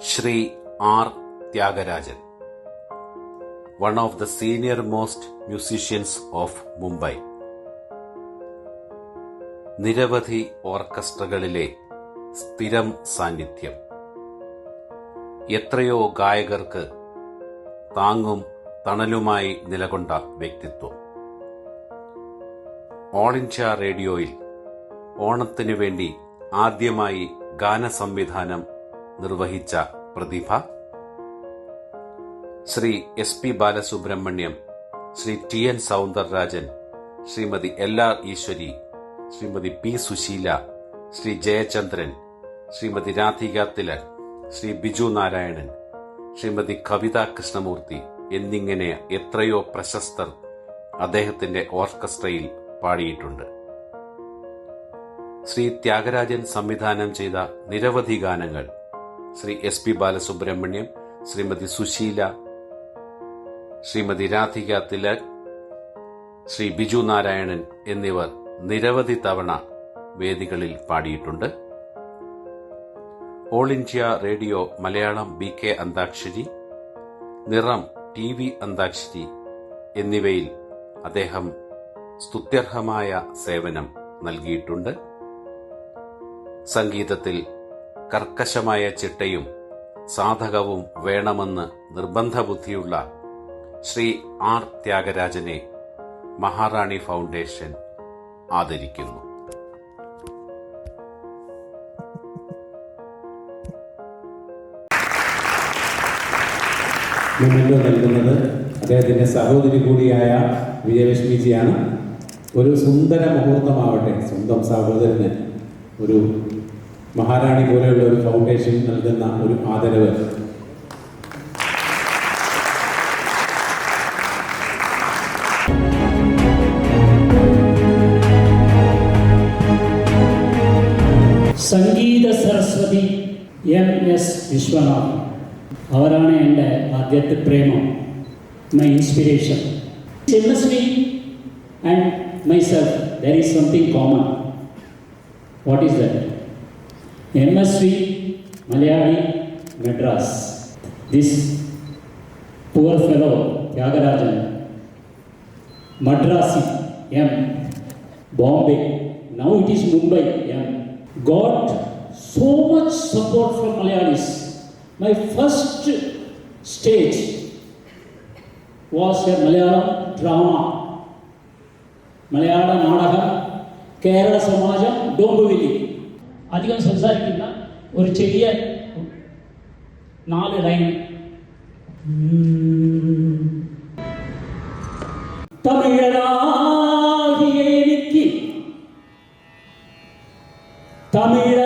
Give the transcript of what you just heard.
Shri R Thyagarajan, one of the senior most musicians of Mumbai. നിരവധി ഓർക്കസ്ട്രകളിലെ സ്ഥിരം സാന്നിധ്യം, എത്രയോ ഗായകർക്ക് താങ്ങും തണലുമായി നിലകൊണ്ട വ്യക്തിത്വം. ഓൾ ഇന്ത്യ റേഡിയോയിൽ ഓണത്തിനു വേണ്ടി ആദ്യമായി ഗാനസംവിധാനം നിർവഹിച്ച പ്രതിഭ ശ്രീ എസ്.പി. ബാലസുബ്രഹ്മണ്യം, ശ്രീ ടി.എൻ. സൗന്ദരരാജൻ, ശ്രീമതി എൽ.ആർ. ഈശ്വരി, ശ്രീമതി പി. സുശീല, ശ്രീ ജയചന്ദ്രൻ, ശ്രീമതി രാധിക തിലക്, ശ്രീ ബിജു നാരായണൻ, ശ്രീമതി കവിത കൃഷ്ണമൂർത്തി എന്നിങ്ങനെ എത്രയോ പ്രശസ്തർ അദ്ദേഹത്തിന്റെ ഓർക്കസ്ട്രയിൽ പാടിയിട്ടുണ്ട്. ശ്രീ ത്യാഗരാജൻ സംവിധാനം ചെയ്ത നിരവധി ഗാനങ്ങൾ ശ്രീ എസ്.പി. ബാലസുബ്രഹ്മണ്യം, ശ്രീമതി സുശീല, ശ്രീമതി രാധിക തിലക്, ശ്രീ ബിജു നാരായണൻ എന്നിവർ നിരവധി തവണ വേദികളിൽ പാടിയിട്ടുണ്ട്. All India radio Malayalam BK antakshari, നിറം TV അന്താക്ഷരി എന്നിവയിൽ അദ്ദേഹം സ്തുത്യർഹമായ സേവനം നൽകിയിട്ടുണ്ട്. സംഗീതത്തിൽ കർക്കശമായ ചിട്ടയും സാധകവും വേണമെന്ന് നിർബന്ധബുദ്ധിയുള്ള ശ്രീ ആർ ത്യാഗരാജനെ മഹാറാണി ഫൗണ്ടേഷൻ ആദരിക്കുന്നു. മൊമെന്റോ നൽകുന്നത് അദ്ദേഹത്തിന്റെ സഹോദരി കൂടിയായ വിജയലക്ഷ്മിജിയാണ്. ഒരു സുന്ദര മുഹൂർത്തമാവട്ടെ, സ്വന്തം സഹോദരന് ഒരു മഹാറാണി പോലെയുള്ള ഒരു ഫൗണ്ടേഷൻ നൽകുന്ന ഒരു ആദരവ്. സംഗീത സരസ്വതി MS വിശ്വനാഥ്, അവരാണ് എൻ്റെ ആദ്യത്തെ പ്രേമം, my inspiration. MSV and myself, there is something common. What is that? MSV Malayali Madras. This poor fellow Tyagarajan, Madrasi M, Bombay, now it is Mumbai M, got so much support from Malayalis. My first stage was a Malayalam drama, മലയാള നാടകം, കേരള സമാജം, ഡോംബുവിലി. അധികം സംസാരിക്കുന്ന ഒരു ചെറിയ 4 line. തമിഴനാകിയ എനിക്ക് തമിഴ